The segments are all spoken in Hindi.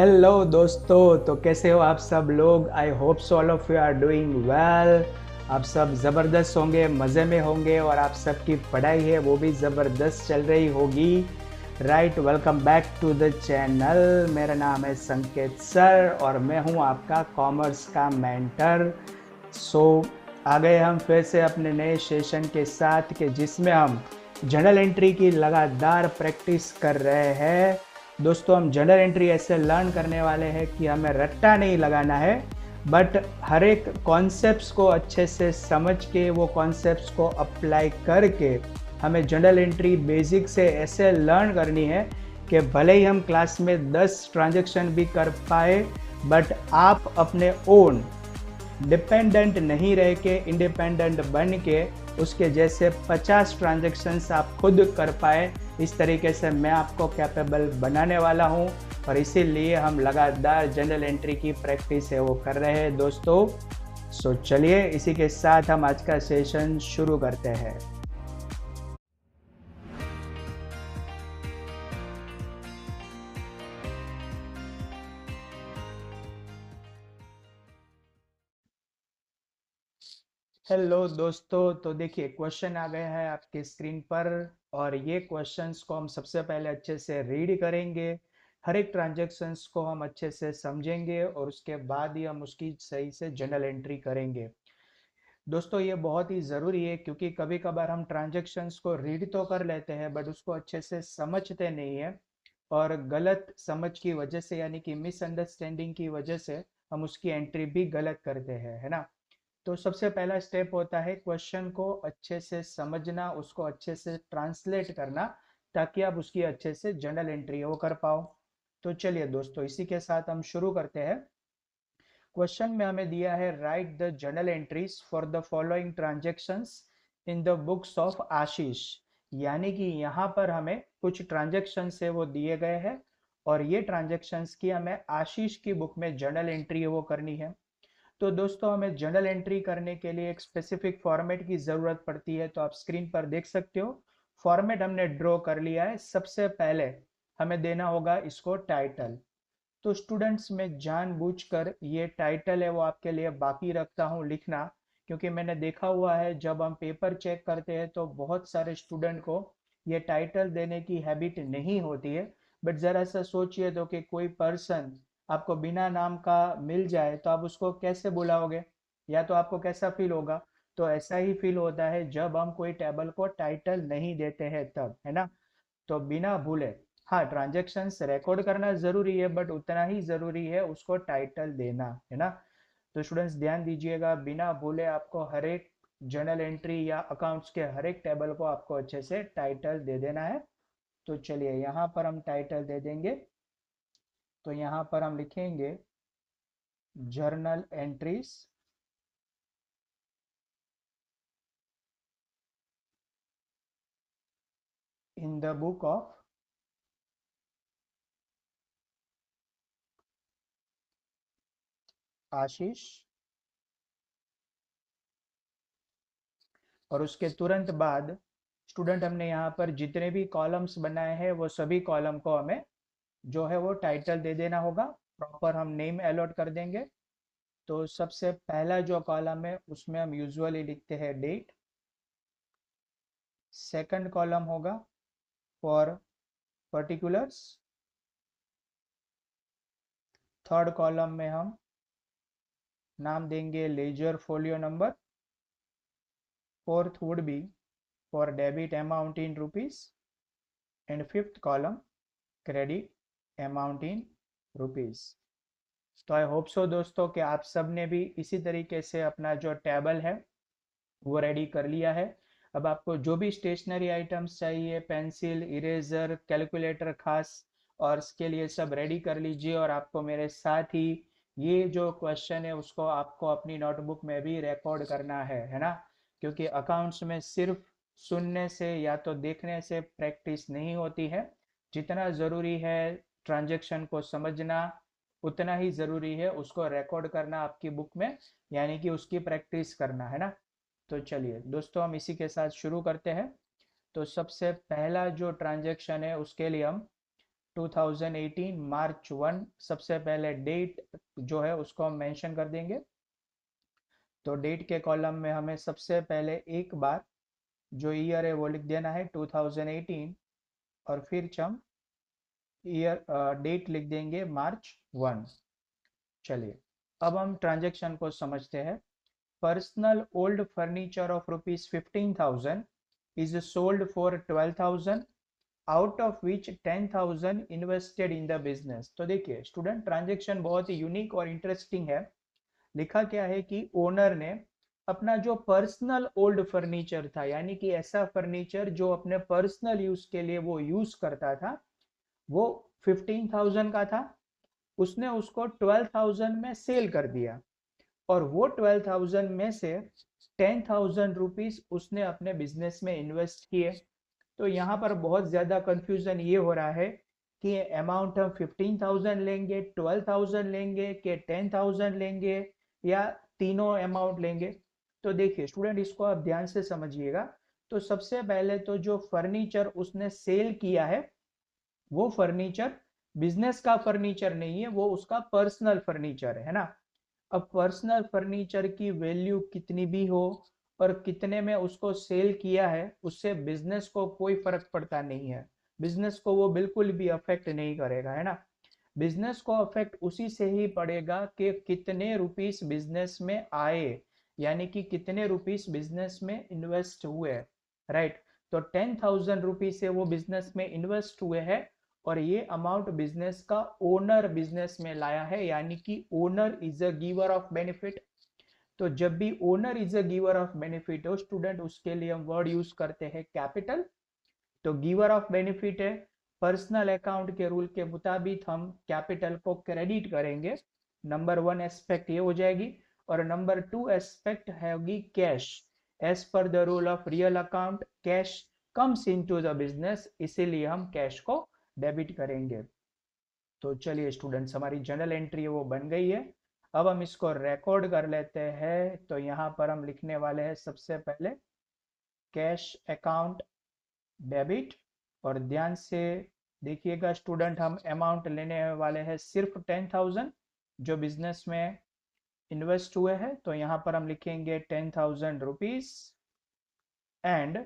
हेलो दोस्तों, तो कैसे हो आप सब लोग। I hope so all of you are doing well. आप सब ज़बरदस्त होंगे, मज़े में होंगे और आप सबकी पढ़ाई है वो भी ज़बरदस्त चल रही होगी। Right, welcome back to the channel. मेरा नाम है संकेत सर और मैं हूँ आपका कॉमर्स का मेंटर। सो आ गए हम फिर से अपने नए सेशन के साथ के जिसमें हम जर्नल एंट्री की लगातार प्रैक्टिस कर रहे हैं। दोस्तों, हम जर्नल एंट्री ऐसे लर्न करने वाले हैं कि हमें रट्टा नहीं लगाना है, बट हर एक कॉन्सेप्ट्स को अच्छे से समझ के वो कॉन्सेप्ट्स को अप्लाई करके हमें जर्नल एंट्री बेसिक से ऐसे लर्न करनी है कि भले ही हम क्लास में 10 ट्रांजैक्शन भी कर पाए, बट आप अपने ओन डिपेंडेंट नहीं रह के इंडिपेंडेंट बन के उसके जैसे 50 ट्रांजैक्शंस आप खुद कर पाए। इस तरीके से मैं आपको कैपेबल बनाने वाला हूं और इसीलिए हम लगातार जनरल एंट्री की प्रैक्टिस है वो कर रहे हैं दोस्तों। सो चलिए इसी के साथ हम आज का सेशन शुरू करते हैं। हेलो दोस्तों, तो देखिए क्वेश्चन आ गया है आपके स्क्रीन पर और ये क्वेश्चंस को हम सबसे पहले अच्छे से रीड करेंगे। हर एक ट्रांजैक्शंस को हम अच्छे से समझेंगे और उसके बाद ही हम उसकी सही से जर्नल एंट्री करेंगे। दोस्तों, ये बहुत ही ज़रूरी है क्योंकि कभी कभार हम ट्रांजैक्शंस को रीड तो कर लेते हैं बट उसको अच्छे से समझते नहीं है और गलत समझ की वजह से यानी कि मिसअंडरस्टैंडिंग की वजह से हम उसकी एंट्री भी गलत करते हैं, है ना। तो सबसे पहला स्टेप होता है क्वेश्चन को अच्छे से समझना, उसको अच्छे से ट्रांसलेट करना ताकि आप उसकी अच्छे से जर्नल एंट्री वो कर पाओ। तो चलिए दोस्तों, इसी के साथ हम शुरू करते हैं। क्वेश्चन में हमें दिया है write the journal entries for the following transactions in the books of Ashish. यानी कि यहाँ पर हमें कुछ ट्रांजेक्शन है वो दिए गए हैं और ये ट्रांजेक्शंस की हमें आशीष की बुक में जर्नल एंट्री वो करनी है। तो दोस्तों, हमें जर्नल एंट्री करने के लिए एक स्पेसिफिक फॉर्मेट की ज़रूरत पड़ती है। तो आप स्क्रीन पर देख सकते हो फॉर्मेट हमने ड्रॉ कर लिया है। सबसे पहले हमें देना होगा इसको टाइटल। तो स्टूडेंट्स, मैं जानबूझकर ये टाइटल है वो आपके लिए बाकी रखता हूँ लिखना, क्योंकि मैंने देखा हुआ है जब हम पेपर चेक करते हैं तो बहुत सारे स्टूडेंट को ये टाइटल देने की हैबिट नहीं होती है। बट ज़रा सा सोचिए तो कि कोई पर्सन आपको बिना नाम का मिल जाए तो आप उसको कैसे बुलाओगे, या तो आपको कैसा फील होगा। तो ऐसा ही फील होता है जब हम कोई टेबल को टाइटल नहीं देते हैं तब, है ना। तो बिना भूले, हाँ, ट्रांजेक्शन्स रिकॉर्ड करना जरूरी है बट उतना ही जरूरी है उसको टाइटल देना, है ना। तो स्टूडेंट्स ध्यान दीजिएगा, बिना भूले आपको हर एक जर्नल एंट्री या अकाउंट्स के हर एक टेबल को आपको अच्छे से टाइटल दे देना है। तो चलिए यहाँ पर हम टाइटल दे देंगे। तो यहाँ पर हम लिखेंगे journal entries in the book of Ashish. और उसके तुरंत बाद स्टूडेंट हमने यहाँ पर जितने भी कॉलम्स बनाए हैं वो सभी कॉलम को हमें जो है वो टाइटल दे देना होगा। प्रॉपर हम नेम अलॉट कर देंगे। तो सबसे पहला जो कॉलम है उसमें हम यूजुअली लिखते हैं डेट। सेकंड कॉलम होगा फॉर पर्टिकुलर्स। थर्ड कॉलम में हम नाम देंगे ledger folio number. Fourth would be for debit amount in rupees and fifth column credit amount in rupees. तो आई होप सो दोस्तों कि आप सब ने भी इसी तरीके से अपना जो टेबल है वो रेडी कर लिया है। अब आपको जो भी स्टेशनरी आइटम्स चाहिए, पेंसिल, इरेजर, कैलकुलेटर खास, और इसके लिए सब रेडी कर लीजिए। और आपको मेरे साथ ही ये जो क्वेश्चन है उसको आपको अपनी नोटबुक में भी रिकॉर्ड करना है ना। क्योंकि अकाउंट्स में सिर्फ सुनने से या तो देखने से प्रैक्टिस नहीं होती है। जितना ज़रूरी है ट्रांजेक्शन को समझना, उतना ही ज़रूरी है उसको रिकॉर्ड करना आपकी बुक में, यानी कि उसकी प्रैक्टिस करना, है ना। तो चलिए दोस्तों, हम इसी के साथ शुरू करते हैं। तो सबसे पहला जो ट्रांजैक्शन है उसके लिए हम 2018 मार्च 1 सबसे पहले डेट जो है उसको हम मेंशन कर देंगे। तो डेट के कॉलम में हमें सबसे पहले एक बार जो ईयर है वो लिख देना है 2018, और फिर हम ईयर डेट लिख देंगे मार्च 1। चलिए अब हम ट्रांजेक्शन को समझते हैं। Personal old furniture of ₹15,000 is sold for 12,000, out of which 10,000 invested in the business. तो देखिए स्टूडेंट, ट्रांजेक्शन बहुत ही यूनिक और इंटरेस्टिंग है। लिखा क्या है कि ओनर ने अपना जो पर्सनल ओल्ड फर्नीचर था, यानी कि ऐसा फर्नीचर जो अपने पर्सनल यूज के लिए वो यूज करता था, वो 15,000 का था, उसने उसको 12,000 में सेल कर दिया, और वो 12,000 में से 10,000 रुपीज उसने अपने बिजनेस में इन्वेस्ट किए। तो यहाँ पर बहुत ज्यादा कंफ्यूजन ये हो रहा है कि अमाउंट हम 15,000 लेंगे, 12,000 लेंगे, कि 10,000 लेंगे, या तीनों अमाउंट लेंगे। तो देखिए स्टूडेंट, इसको आप ध्यान से समझिएगा। तो सबसे पहले तो जो फर्नीचर उसने सेल किया है वो फर्नीचर बिजनेस का फर्नीचर नहीं है, वो उसका पर्सनल फर्नीचर है ना। अब पर्सनल फर्नीचर की वैल्यू कितनी भी हो और कितने में उसको सेल किया है, उससे बिजनेस को कोई फर्क पड़ता नहीं है। बिजनेस को वो बिल्कुल भी अफेक्ट नहीं करेगा, है ना। बिजनेस को अफेक्ट उसी से ही पड़ेगा कि कितने रुपीस बिजनेस में आए, यानी कि कितने रुपीस बिजनेस में इन्वेस्ट हुए, राइट। तो 10,000 रुपीज से वो बिजनेस में इन्वेस्ट हुए हैं, और ये अमाउंट बिजनेस का ओनर बिजनेस में लाया है, यानी कि owner is a giver of benefit. तो जब भी owner is a giver of benefit हो स्टूडेंट, उसके लिए हम वर्ड यूज करते हैं कैपिटल। तो गिवर ऑफ बेनिफिट है, पर्सनल अकाउंट के रूल के मुताबिक हम कैपिटल को क्रेडिट करेंगे। नंबर 1 एस्पेक्ट ये हो जाएगी, और नंबर 2 एस्पेक्ट होगी कैश। एज पर the rule of real account, cash comes into the business, इसीलिए हम कैश को डेबिट करेंगे। तो चलिए स्टूडेंट्स, हमारी जनरल एंट्री है वो बन गई है। अब हम इसको रिकॉर्ड कर लेते हैं। तो यहाँ पर हम लिखने वाले हैं सबसे पहले कैश अकाउंट डेबिट, और ध्यान से देखिएगा स्टूडेंट, हम अमाउंट लेने वाले हैं सिर्फ 10,000 जो बिजनेस में इन्वेस्ट हुए हैं। तो यहाँ पर हम लिखेंगे 10,000 रुपीज, एंड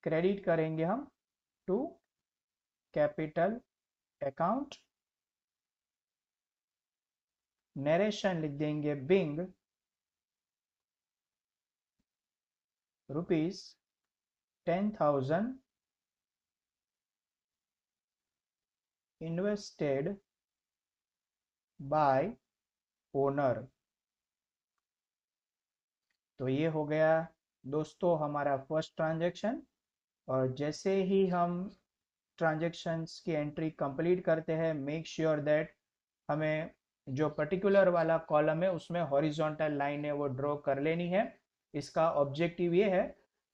क्रेडिट करेंगे हम टू कैपिटल अकाउंट। नरेशन लिख देंगे being rupees 10,000 invested by owner. तो ये हो गया दोस्तों हमारा फर्स्ट ट्रांजैक्शन। और जैसे ही हम ट्रांजैक्शंस की एंट्री कंप्लीट करते हैं, मेक श्योर दैट हमें जो पर्टिकुलर वाला कॉलम है उसमें हॉरिजॉन्टल लाइन है वो ड्रॉ कर लेनी है। इसका ऑब्जेक्टिव ये है,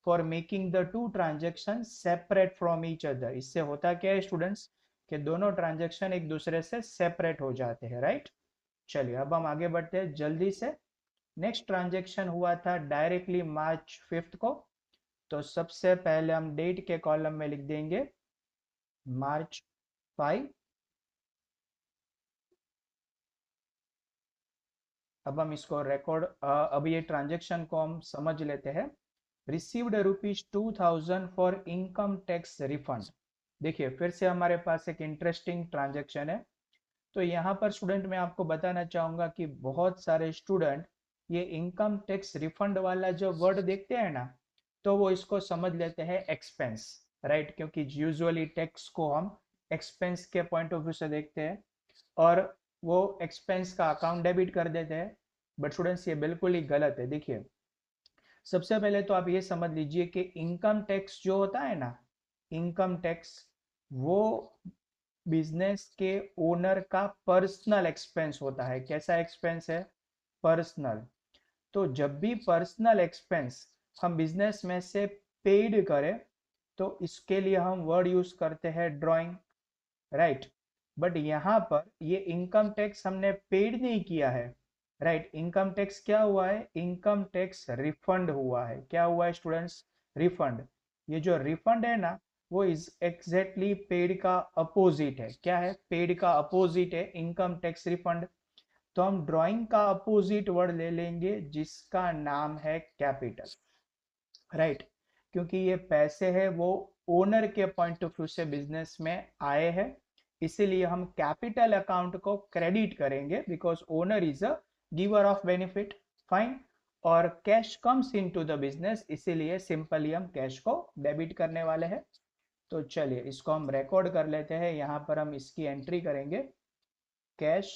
for making the two transaction separate from each other. इससे होता क्या है स्टूडेंट्स, कि दोनों ट्रांजेक्शन एक दूसरे से सेपरेट हो जाते हैं, राइट। चलिए अब हम आगे बढ़ते हैं जल्दी से। नेक्स्ट ट्रांजेक्शन हुआ था डायरेक्टली मार्च 5 को। तो सबसे पहले हम डेट के कॉलम में लिख देंगे मार्च 5। अब हम इसको रिकॉर्ड, अब ये ट्रांजेक्शन को हम समझ लेते हैं। Received ₹2,000 for income tax refund. देखिए फिर से हमारे पास एक इंटरेस्टिंग ट्रांजेक्शन है। तो यहाँ पर स्टूडेंट मैं आपको बताना चाहूंगा कि बहुत सारे स्टूडेंट ये इनकम टैक्स रिफंड वाला जो वर्ड देखते हैं ना, तो वो इसको समझ लेते हैं एक्सपेंस, राइट। क्योंकि यूजुअली टैक्स को हम एक्सपेंस के पॉइंट ऑफ व्यू से देखते हैं, और वो एक्सपेंस का अकाउंट डेबिट कर देते हैं। बट स्टूडेंट्स ये बिल्कुल ही गलत है। देखिए सबसे पहले तो आप ये समझ लीजिए कि इनकम टैक्स जो होता है ना, इनकम टैक्स वो बिजनेस के ओनर का पर्सनल एक्सपेंस होता है। कैसा एक्सपेंस है? पर्सनल। तो जब भी पर्सनल एक्सपेंस हम बिजनेस में से पेड करें, तो इसके लिए हम वर्ड यूज करते हैं ड्राइंग, राइट। बट यहाँ पर ये इनकम टैक्स हमने पेड नहीं किया है, राइट। इनकम टैक्स क्या हुआ है? इनकम टैक्स रिफंड हुआ है। क्या हुआ है स्टूडेंट्स? रिफंड। ये जो रिफंड है ना, वो इज एग्जैक्टली पेड का अपोजिट है। क्या है? पेड का अपोजिट है इनकम टैक्स रिफंड। तो हम ड्राइंग का अपोजिट वर्ड ले लेंगे जिसका नाम है कैपिटल, राइट। क्योंकि ये पैसे है वो ओनर के पॉइंट ऑफ व्यू से बिजनेस में आए हैं, इसीलिए हम कैपिटल अकाउंट को क्रेडिट करेंगे because owner is a giver of benefit. Fine. और cash comes into the business, इसीलिए सिंपली हम कैश को डेबिट करने वाले हैं। तो चलिए इसको हम रिकॉर्ड कर लेते हैं। यहाँ पर हम इसकी एंट्री करेंगे। Cash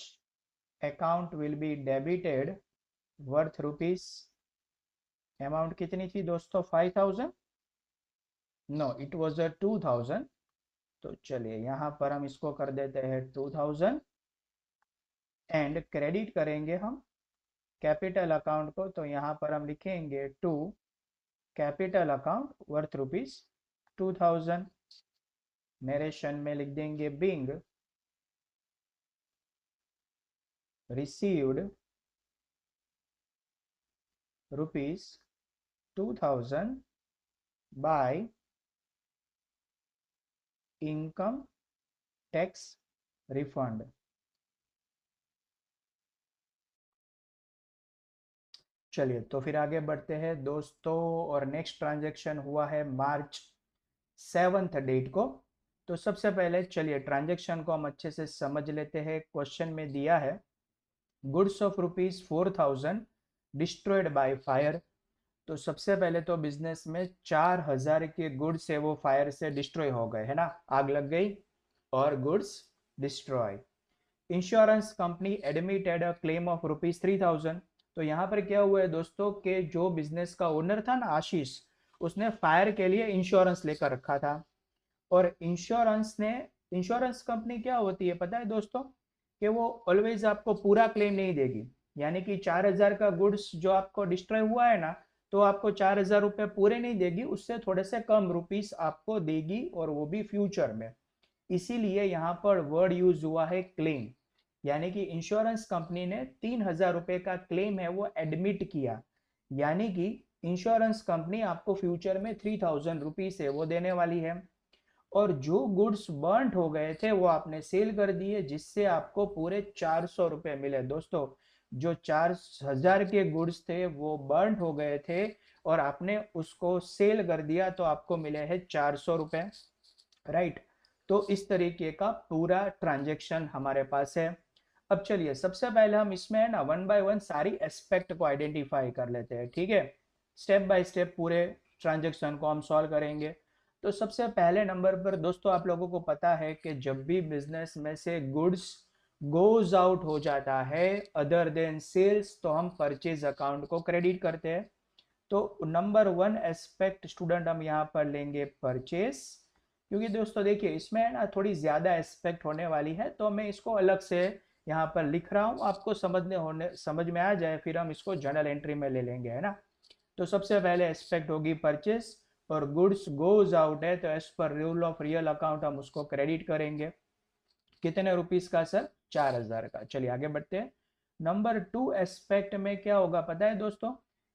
account will be debited worth rupees. Amount कितनी थी दोस्तों? 5000। No, it was a 2000। तो चलिए यहाँ पर हम इसको कर देते हैं 2000 एंड क्रेडिट करेंगे हम कैपिटल अकाउंट को। तो यहाँ पर हम लिखेंगे to capital account worth rupees 2000। Narration में लिख देंगे being received rupees 2000 by income tax refund. चलिए तो फिर आगे बढ़ते हैं दोस्तों। और नेक्स्ट ट्रांजैक्शन हुआ है मार्च 7th डेट को। तो सबसे पहले चलिए ट्रांजैक्शन को हम अच्छे से समझ लेते हैं। क्वेश्चन में दिया है goods of rupees 4000 destroyed by fire. तो सबसे पहले तो बिजनेस में 4000 के गुड्स है वो फायर से डिस्ट्रॉय हो गए, है ना, आग लग गई और goods destroy. Insurance company admitted a claim of rupees 3000। तो यहाँ पर क्या हुआ है दोस्तों कि जो बिजनेस का ओनर था ना आशीष, उसने फायर के लिए इंश्योरेंस लेकर रखा था। और इंश्योरेंस कंपनी क्या होती है पता है दोस्तों? कि वो ऑलवेज आपको पूरा क्लेम नहीं देगी। यानी कि 4000 का गुड्स जो आपको डिस्ट्रॉय हुआ है ना, तो आपको 4000 रुपये पूरे नहीं देगी, उससे थोड़े से कम रुपीस आपको देगी, और वो भी फ्यूचर में। इसीलिए यहाँ पर वर्ड यूज हुआ है क्लेम। यानी कि इंश्योरेंस कंपनी ने 3000 रुपए का क्लेम है वो एडमिट किया। यानी कि इंश्योरेंस कंपनी आपको फ्यूचर में 3000 रुपीज है वो देने वाली है। और जो गुड्स बर्न्ट हो गए थे वो आपने सेल कर दिए, जिससे आपको पूरे 400 रुपए मिले दोस्तों। जो 4000 के गुड्स थे वो बर्न्ट हो गए थे और आपने उसको सेल कर दिया, तो आपको मिले हैं 400 रुपए, राइट। तो इस तरीके का पूरा ट्रांजेक्शन हमारे पास है। अब चलिए सबसे पहले हम इसमें है ना वन बाय वन सारी एस्पेक्ट को आइडेंटिफाई कर लेते हैं, ठीक है। स्टेप बाय स्टेप पूरे ट्रांजेक्शन को हम सॉल्व करेंगे। तो सबसे पहले नंबर पर दोस्तों आप लोगों को पता है कि जब भी बिजनेस में से गुड्स गोज आउट हो जाता है अदर देन सेल्स, तो हम परचेज अकाउंट को क्रेडिट करते हैं। तो नंबर वन एस्पेक्ट स्टूडेंट हम यहाँ पर लेंगे परचेस। क्योंकि दोस्तों देखिए इसमें ना थोड़ी ज्यादा एस्पेक्ट होने वाली है, तो मैं इसको अलग से यहाँ पर लिख रहा हूँ, आपको समझ में आ जाए, फिर हम इसको जर्नल एंट्री में ले लेंगे, है ना। तो सबसे पहले एस्पेक्ट होगी परचेस, और गुड्स गोज आउट है तो as per rule of real account हम उसको क्रेडिट करेंगे। कितने रुपीस का सर? 4000 का। चलिए आगे बढ़ते हैं। नंबर टू एस्पेक्ट में क्या होगा पता है दोस्तों?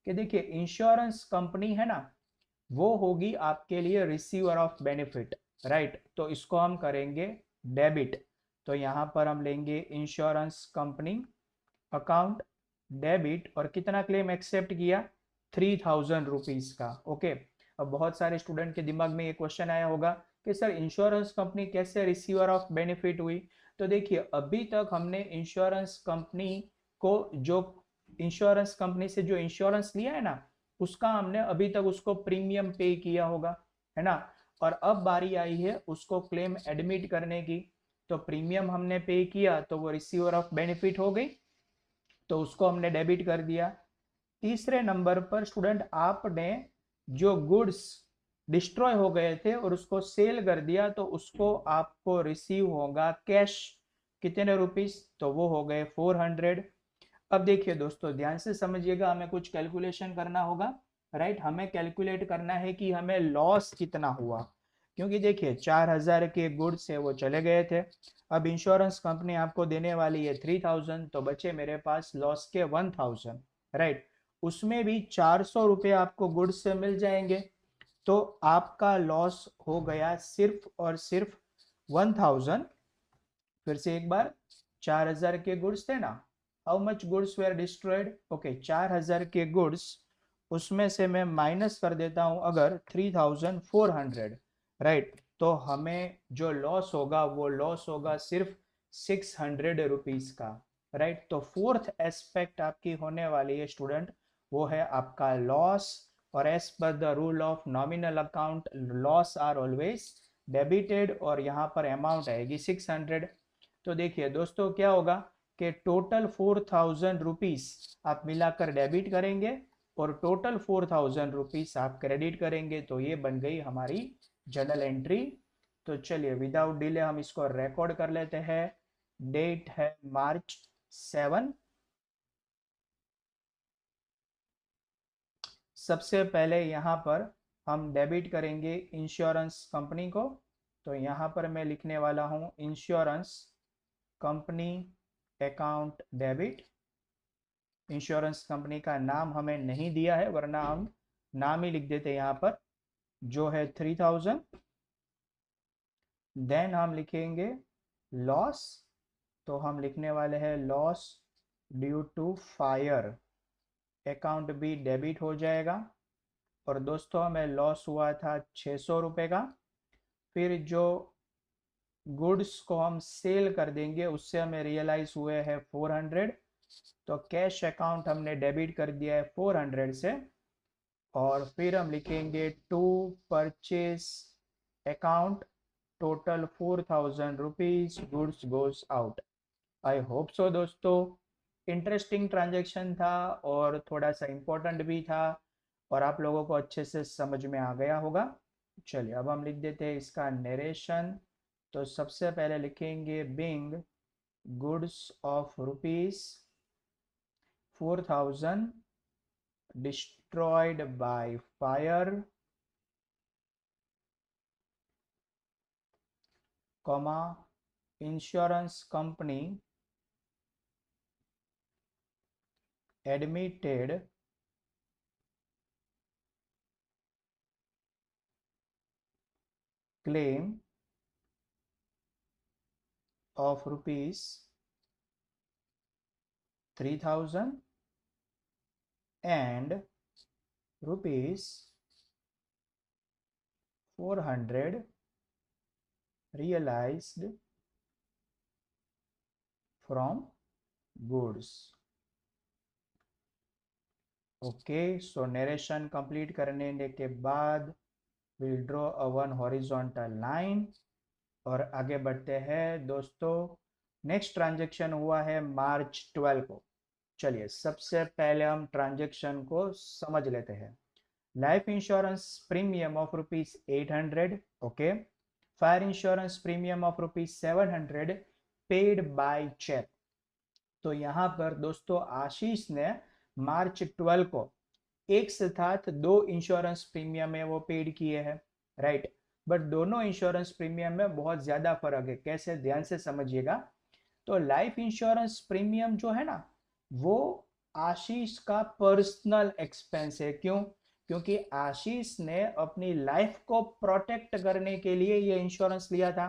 कि देखिए इंश्योरेंस कंपनी है ना, वो होगी आपके लिए रिसीवर ऑफ बेनिफिट, राइट। तो इसको हम करेंगे डेबिट। तो यहां पर हम लेंगे इंश्योरेंस कंपनी अकाउंट डेबिट, और कितना क्लेम एक्सेप्ट किया? 3000 रुपीज का। ओके। अब बहुत सारे स्टूडेंट के दिमाग में ये क्वेश्चन आया होगा कि सर इंश्योरेंस कंपनी कैसे रिसीवर ऑफ बेनिफिट हुई? तो देखिए अभी तक हमने इंश्योरेंस कंपनी को जो इंश्योरेंस कंपनी से जो इंश्योरेंस लिया है ना, उसका हमने अभी तक उसको प्रीमियम पे किया होगा, है ना। और अब बारी आई है उसको क्लेम एडमिट करने की। तो प्रीमियम हमने पे किया तो वो रिसीवर ऑफ बेनिफिट हो गई, तो उसको हमने डेबिट कर दिया। तीसरे नंबर पर स्टूडेंट आपने जो गुड्स डिस्ट्रॉय हो गए थे और उसको सेल कर दिया, तो उसको आपको रिसीव होगा कैश। कितने रुपीस? तो वो हो गए 400। अब देखिए दोस्तों ध्यान से समझिएगा, हमें कुछ कैलकुलेशन करना होगा, राइट। हमें कैलकुलेट करना है कि हमें लॉस कितना हुआ। क्योंकि देखिए 4000 के गुड्स है वो चले गए थे। अब इंश्योरेंस कंपनी आपको देने वाली है 3000, तो बचे मेरे पास लॉस के 1000, राइट। उसमें भी 400 रुपये आपको गुड्स से मिल जाएंगे। तो आपका लॉस हो गया सिर्फ और सिर्फ 1000। फिर से एक बार, 4000 के गुड्स थे ना, how much goods were destroyed, okay 4000 के गुड्स, उसमें से मैं माइनस कर देता हूं अगर 3400, राइट, तो हमें जो लॉस होगा वो लॉस होगा सिर्फ 600 रुपीज का, राइट। तो फोर्थ एस्पेक्ट आपकी होने वाली है स्टूडेंट, वो है आपका लॉस। और एज पर the rule of nominal account, loss are always debited, और यहाँ पर अमाउंट आएगी 600। तो देखिए दोस्तों क्या होगा कि टोटल 4000 रुपीज आप मिलाकर डेबिट करेंगे और टोटल 4000 रुपीज आप क्रेडिट करेंगे, तो ये बन गई हमारी जर्नल एंट्री। तो चलिए विदाउट डिले हम इसको रिकॉर्ड कर लेते हैं। डेट है March 7। सबसे पहले यहाँ पर हम डेबिट करेंगे इंश्योरेंस कंपनी को, तो यहाँ पर मैं लिखने वाला हूँ insurance company account debit. Insurance company का नाम हमें नहीं दिया है, वरना हम नाम ही लिख देते यहाँ पर, जो है 3000। देन हम लिखेंगे लॉस, तो हम लिखने वाले हैं loss due to fire, account भी डेबिट हो जाएगा। और दोस्तों हमें लॉस हुआ था 600 रुपये का। फिर जो गुड्स को हम सेल कर देंगे उससे हमें रियलाइज हुए हैं 400, तो कैश अकाउंट हमने डेबिट कर दिया है 400 से। और फिर हम लिखेंगे to purchase account, total 4000 rupees, goods goes out. I hope so दोस्तों इंटरेस्टिंग ट्रांजेक्शन था और थोड़ा सा इम्पोर्टेंट भी था, और आप लोगों को अच्छे से समझ में आ गया होगा। चलिए अब हम लिख देते हैं इसका नरेशन। तो सबसे पहले लिखेंगे Bing goods of rupees 4000 destroyed by fire, comma insurance company admitted claim of rupees 3000 and rupees 400 realized from goods। Okay, so narration complete करने के बाद will draw a one horizontal line और आगे बढ़ते हैं दोस्तों। नेक्स्ट ट्रांजेक्शन हुआ है March 12 को। चलिए सबसे पहले हम ट्रांजेक्शन को समझ लेते हैं। Life insurance premium of rupees 800, okay. Fire insurance premium of rupees 700 paid by cheque. तो यहाँ पर दोस्तों आशीष ने March 12 को एक साथ दो इंश्योरेंस प्रीमियम है वो पेड किए हैं, राइट। बट दोनों इंश्योरेंस प्रीमियम में बहुत ज्यादा फर्क है, कैसे, ध्यान से समझिएगा। तो लाइफ इंश्योरेंस प्रीमियम जो है ना, वो आशीष का पर्सनल एक्सपेंस है। क्यों? क्योंकि आशीष ने अपनी लाइफ को प्रोटेक्ट करने के लिए ये इंश्योरेंस लिया था,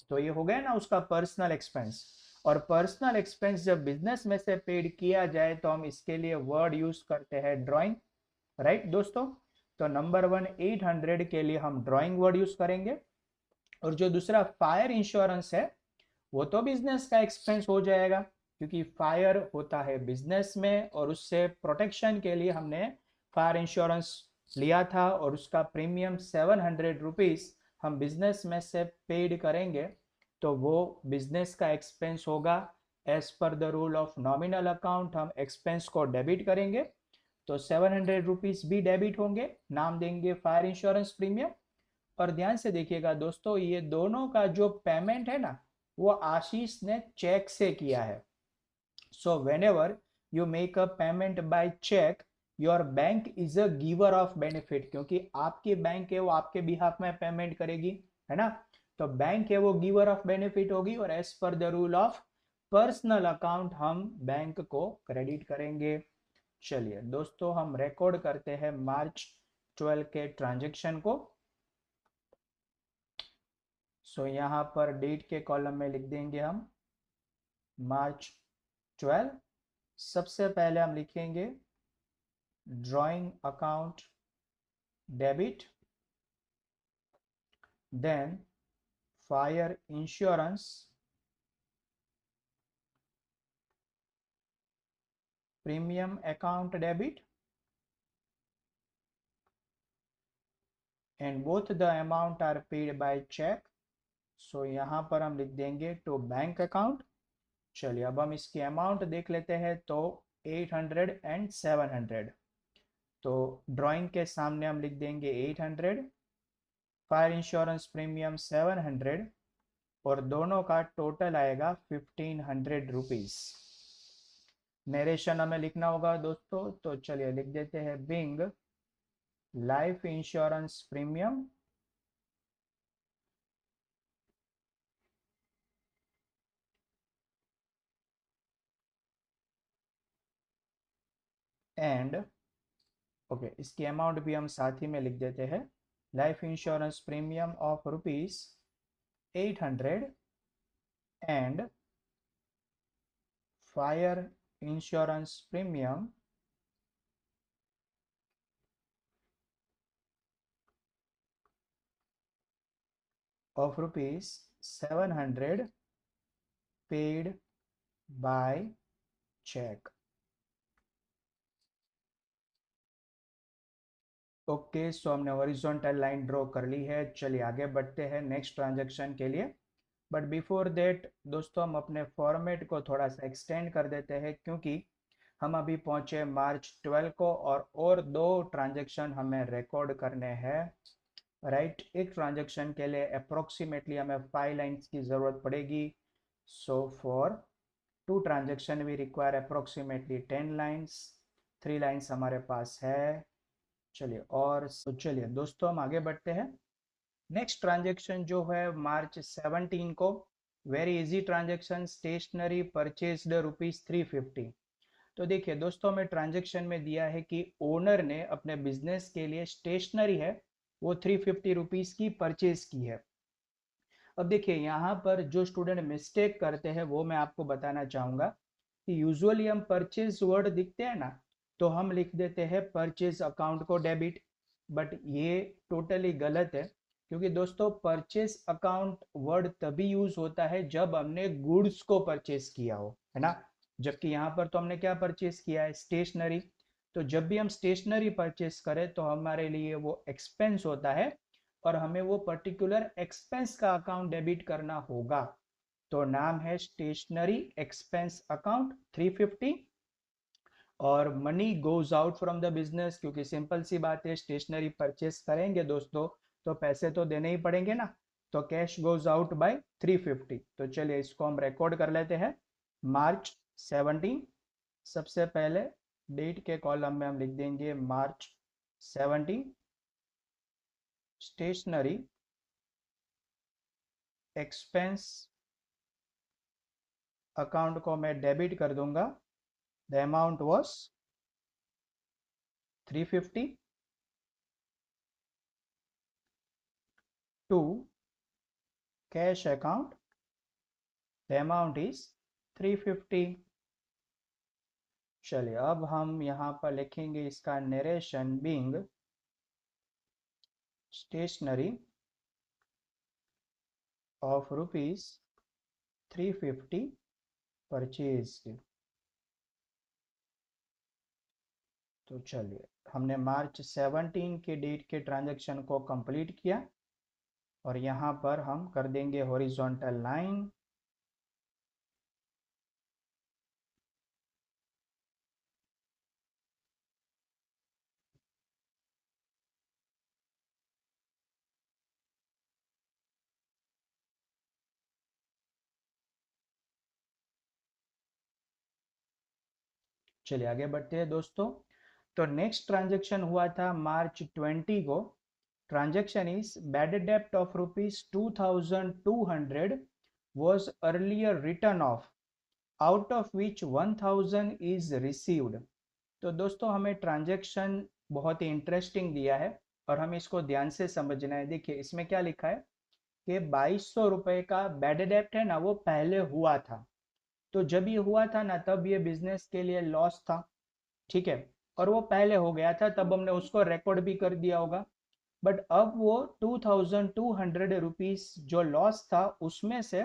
तो ये हो गया ना उसका पर्सनल एक्सपेंस। और पर्सनल एक्सपेंस जब बिजनेस में से पेड किया जाए तो हम इसके लिए वर्ड यूज करते हैं ड्राइंग, राइट दोस्तों। तो नंबर 1 800 के लिए हम ड्राइंग वर्ड यूज करेंगे। और जो दूसरा फायर इंश्योरेंस है वो तो बिजनेस का एक्सपेंस हो जाएगा, क्योंकि फायर होता है बिजनेस में और उससे प्रोटेक्शन के लिए हमने फायर इंश्योरेंस लिया था, और उसका प्रीमियम 700 रुपीज हम बिजनेस में से पेड करेंगे, तो वो बिजनेस का एक्सपेंस होगा। एज पर the rule of nominal account हम एक्सपेंस को डेबिट करेंगे, तो 700 रुपीज भी डेबिट होंगे, नाम देंगे फायर इंश्योरेंस प्रीमियम। और ध्यान से देखिएगा दोस्तों, ये दोनों का जो पेमेंट है ना, वो आशीष ने चेक से किया है। So whenever you make a payment by cheque, your bank is a giver of benefit, क्योंकि आपकी बैंक है वो आपके बिहाफ में पेमेंट करेगी, है ना। तो बैंक है वो गिवर ऑफ बेनिफिट होगी, और एज पर the rule of personal account हम बैंक को क्रेडिट करेंगे। चलिए दोस्तों हम रिकॉर्ड करते हैं 12 के ट्रांजेक्शन को। सो यहाँ पर डेट के कॉलम में लिख देंगे हम मार्च 12। सबसे पहले हम लिखेंगे drawing account debit, then fire insurance premium account debit, and both the amount are paid by cheque. So यहाँ पर हम लिख देंगे टू बैंक अकाउंट। चलिए अब हम इसकी अमाउंट देख लेते हैं। तो 800 एंड 700, तो ड्राइंग के सामने हम लिख देंगे 800, फायर इंश्योरेंस प्रीमियम 700, और दोनों का टोटल आएगा 1500 रुपीज। नरेशन हमें लिखना होगा दोस्तों, तो चलिए लिख देते हैं being life insurance premium and okay, इसकी अमाउंट भी हम साथ ही में लिख देते हैं। Life insurance premium of rupees 800 and fire insurance premium of rupees 700 paid by check। Okay, so हमने हॉरिजॉन्टल लाइन ड्रॉ कर ली है। चलिए आगे बढ़ते हैं नेक्स्ट ट्रांजैक्शन के लिए। बट बिफोर देट दोस्तों, हम अपने फॉर्मेट को थोड़ा सा एक्सटेंड कर देते हैं, क्योंकि हम अभी पहुंचे मार्च 12 को और दो ट्रांजैक्शन हमें रिकॉर्ड करने हैं। राइट, एक ट्रांजैक्शन के लिए अप्रोक्सीमेटली हमें 5 लाइन्स की ज़रूरत पड़ेगी। So for 2 transaction we require approximately 10 lines. 3 lines हमारे पास है। चलिए चलिए दोस्तों, हम आगे बढ़ते हैं। नेक्स्ट ट्रांजैक्शन जो है मार्च 17 को, very easy transaction, stationery purchased ₹350। तो देखिए दोस्तों, हमें ट्रांजैक्शन में दिया है कि ओनर ने अपने बिजनेस के लिए स्टेशनरी है वो 350 रुपीज़ की परचेज की है। अब देखिए यहाँ पर जो स्टूडेंट मिस्टेक करते हैं वो मैं आपको बताना चाहूँगा कि यूजुअली हम परचेज वर्ड दिखते हैं ना, तो हम लिख देते हैं परचेज अकाउंट को डेबिट। बट ये टोटली गलत है, क्योंकि दोस्तों परचेज अकाउंट वर्ड तभी यूज होता है जब हमने गुड्स को परचेज किया हो, है ना। जबकि यहाँ पर तो हमने क्या परचेज किया है, स्टेशनरी। तो जब भी हम स्टेशनरी परचेज करें तो हमारे लिए वो एक्सपेंस होता है, और हमें वो पर्टिकुलर एक्सपेंस का अकाउंट डेबिट करना होगा। तो नाम है स्टेशनरी एक्सपेंस अकाउंट 350, और money goes out from the business, क्योंकि सिंपल सी बात है, स्टेशनरी परचेस करेंगे दोस्तों तो पैसे तो देने ही पड़ेंगे ना। तो कैश गोज आउट बाय 350। तो चलिए इसको हम रिकॉर्ड कर लेते हैं। मार्च 17, सबसे पहले डेट के कॉलम में हम लिख देंगे मार्च 17। स्टेशनरी एक्सपेंस अकाउंट को मैं डेबिट कर दूंगा। The amount was 350 to cash account, the amount is 350। चलिए अब हम यहाँ पर लिखेंगे इसका narration being stationery of ₹350 purchase. तो चलिए हमने मार्च 17 के डेट के ट्रांजैक्शन को कंप्लीट किया, और यहाँ पर हम कर देंगे हॉरिजॉन्टल लाइन। चलिए आगे बढ़ते हैं दोस्तों। तो नेक्स्ट ट्रांजैक्शन हुआ था मार्च 20 को। ट्रांजैक्शन इज बैड डेप्ट of ₹2200 was earlier written off, out of which 1000 is received। तो दोस्तों हमें ट्रांजैक्शन बहुत ही इंटरेस्टिंग दिया है। और हमें इसको ध्यान से समझना है। देखिए इसमें क्या लिखा है कि 2200 रुपये का बैड डेप्ट है ना, वो पहले हुआ था। तो जब ये हुआ था ना, तब ये बिजनेस के लिए लॉस था, ठीक है, और वो पहले हो गया था, तब हमने उसको रिकॉर्ड भी कर दिया होगा। बट अब वो 2200 रुपीज जो लॉस था, उसमें से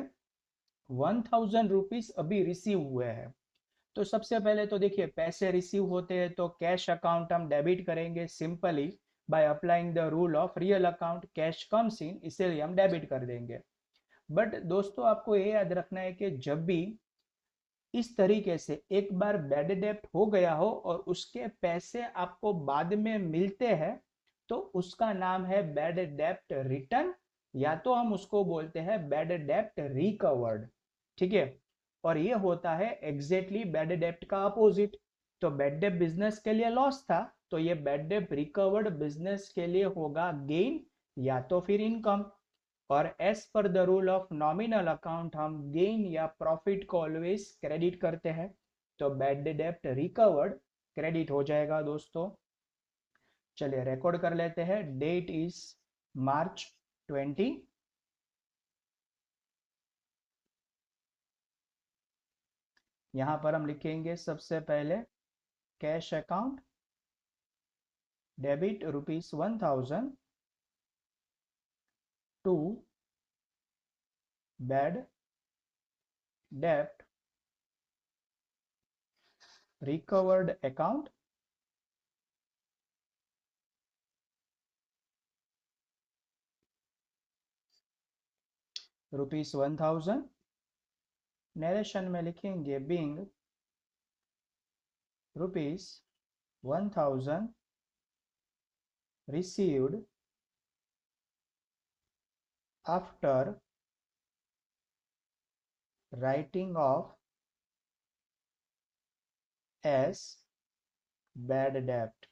1000 रुपीज अभी रिसीव हुए हैं। तो सबसे पहले तो देखिए, पैसे रिसीव होते हैं तो कैश अकाउंट हम डेबिट करेंगे simply by applying the rule of real account, cash comes in, इसीलिए हम डेबिट कर देंगे। बट दोस्तों आपको ये याद रखना है कि जब भी इस तरीके से एक बार बैड डेप्ट हो गया हो और उसके पैसे आपको बाद में मिलते हैं, तो उसका नाम है बैड डेप्ट रिटर्न, या तो हम उसको बोलते हैं बैड डेप्ट रिकवर्ड, ठीक है। और ये होता है एग्जैक्टली बैड डेप्ट का अपोजिट। तो बैड डेप्ट बिजनेस के लिए लॉस था, तो ये बैड डेप्ट रिकवर्ड बिजनेस के लिए होगा गेन या तो फिर इनकम। और एज पर the rule of nominal account हम गेन या प्रॉफिट को ऑलवेज क्रेडिट करते हैं। तो बैड डेप्ट रिकवर्ड क्रेडिट हो जाएगा दोस्तों। चलिए रिकॉर्ड कर लेते हैं। Date is March 20। यहां पर हम लिखेंगे सबसे पहले cash account debit ₹1000 to bad डेप्ट रिकवर्ड अकाउंट ₹1000। नरेशन में लिखेंगे being ₹1000 received after writing off as bad debt।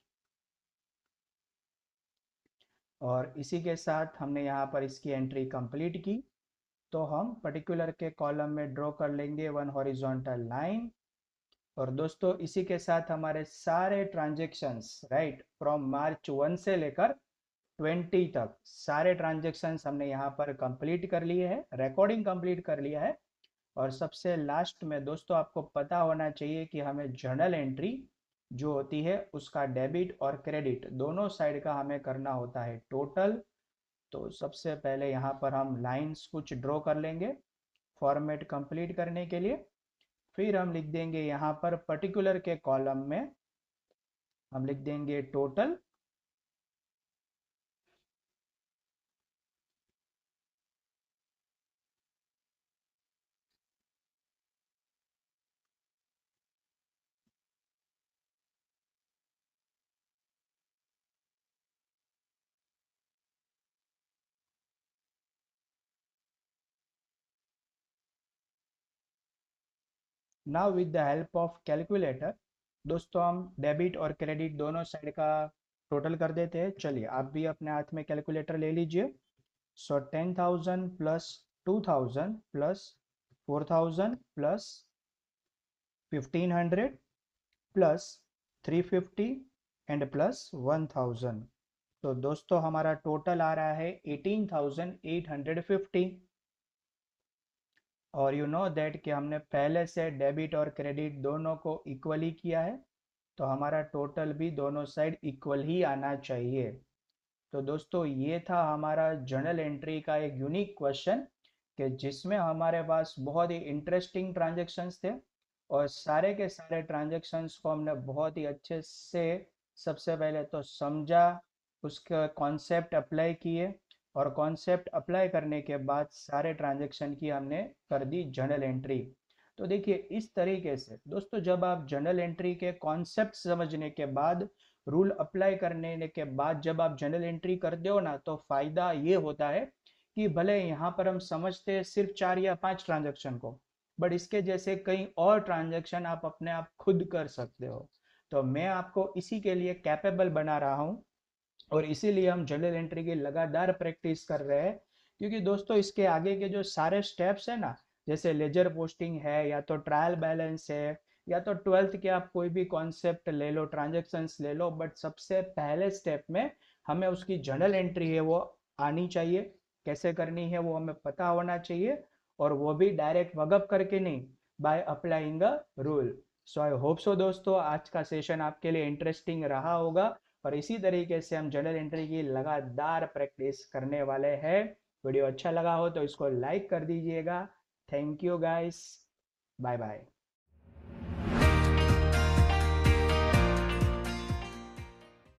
और इसी के साथ हमने यहाँ पर इसकी एंट्री कंप्लीट की। तो हम पर्टिकुलर के कॉलम में ड्रॉ कर लेंगे वन हॉरिजॉन्टल लाइन। और दोस्तों इसी के साथ हमारे सारे ट्रांजेक्शन्स राइट फ्रॉम March 1 से लेकर 20 तक सारे ट्रांजेक्शन्स हमने यहाँ पर कंप्लीट कर लिए हैं, रिकॉर्डिंग कंप्लीट कर लिया है। और सबसे लास्ट में दोस्तों आपको पता होना चाहिए कि हमें जर्नल एंट्री जो होती है उसका डेबिट और क्रेडिट दोनों साइड का हमें करना होता है टोटल। तो सबसे पहले यहाँ पर हम लाइंस कुछ ड्रॉ कर लेंगे फॉर्मेट कंप्लीट करने के लिए। फिर हम लिख देंगे यहाँ पर पर्टिकुलर के कॉलम में हम लिख देंगे total. Now with the help of calculator दोस्तों हम डेबिट और क्रेडिट दोनों साइड का टोटल कर देते हैं। चलिए आप भी अपने हाथ में कैलकुलेटर ले लीजिए। सो 10,000 plus 2,000 plus 4,000 plus 1,500 plus 350 and plus 1,000। तो दोस्तों हमारा टोटल आ रहा है 18,850। और यू नो दैट कि हमने पहले से डेबिट और क्रेडिट दोनों को इक्वली किया है, तो हमारा टोटल भी दोनों साइड इक्वल ही आना चाहिए। तो दोस्तों ये था हमारा जर्नल एंट्री का एक यूनिक क्वेश्चन कि जिसमें हमारे पास बहुत ही इंटरेस्टिंग ट्रांजेक्शन्स थे और सारे के सारे ट्रांजेक्शन्स को हमने बहुत ही अच्छे से सबसे पहले तो समझा, उसका कॉन्सेप्ट अप्लाई किए और कॉन्सेप्ट अप्लाई करने के बाद सारे ट्रांजेक्शन की हमने कर दी जर्नल एंट्री। तो देखिए इस तरीके से दोस्तों जब आप जर्नल एंट्री के कॉन्सेप्ट समझने के बाद रूल अप्लाई करने के बाद जब आप जर्नल एंट्री करते हो ना, तो फायदा ये होता है कि भले यहाँ पर हम समझते हैं सिर्फ 4 या 5 ट्रांजेक्शन को, बट इसके जैसे कई और ट्रांजेक्शन आप अपने आप खुद कर सकते हो। तो मैं आपको इसी के लिए कैपेबल बना रहा हूँ और इसीलिए हम जर्नल एंट्री की लगातार प्रैक्टिस कर रहे हैं। क्योंकि दोस्तों इसके आगे के जो सारे स्टेप्स है ना, जैसे लेजर पोस्टिंग है या तो ट्रायल बैलेंस है या तो 12th के आप कोई भी कॉन्सेप्ट ले लो, ट्रांजेक्शन्स ले लो, बट सबसे पहले स्टेप में हमें उसकी जर्नल एंट्री है वो आनी चाहिए, कैसे करनी है वो हमें पता होना चाहिए, और वो भी डायरेक्ट वगअप करके नहीं, by applying a rule. So I hope so दोस्तों आज का सेशन आपके लिए इंटरेस्टिंग रहा होगा, और इसी तरीके से हम जर्नल एंट्री की लगातार प्रैक्टिस करने वाले हैं। वीडियो अच्छा लगा हो तो इसको लाइक कर दीजिएगा। Thank you guys, bye bye.